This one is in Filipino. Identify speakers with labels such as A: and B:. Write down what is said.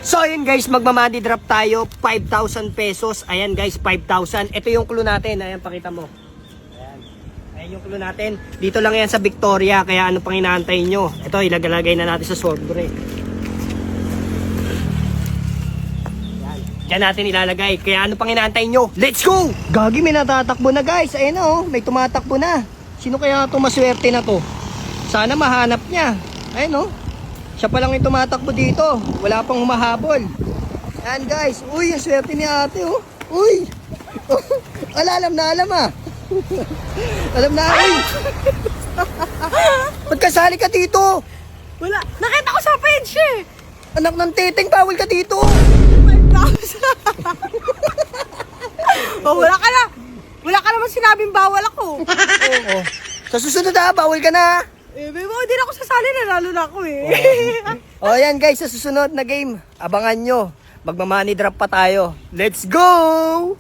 A: So ayun guys, magma-money drop tayo, 5,000 pesos. Ayan guys, 5,000. Ito yung clue natin, ayan pakita mo. Ayan. Ayan yung clue natin. Dito lang yan sa Victoria, kaya ano pang inaantay nyo. Ito, ilagay na natin sa sobre. Ayan. Diyan natin ilalagay, kaya ano pang inaantay nyo. Let's go! Gagi, may natatakbo na guys. Ayan o, may tumatakbo na. Sino kaya ito maswerte na to? Sana mahanap niya. Ayan o. Siya pa lang yung tumatakbo dito. Wala pang humahabol. Yan guys. Uy, ang swerte ni ate oh. Uy. Alam na ah. Alam na. Uy. Ba't kasali ka dito?
B: Wala. Nakita ko sa page eh.
A: Anak ng titing, bawal ka dito.
B: 5,000. Oh, wala ka na. Wala ka naman sinabing bawal ako.
A: Oo. Sa susunod bawal ka na.
B: Eh, may mga din ako sasali, nanalo na ako eh.
A: O yan guys, sa susunod na game, abangan nyo. Magma-money drop pa tayo. Let's go!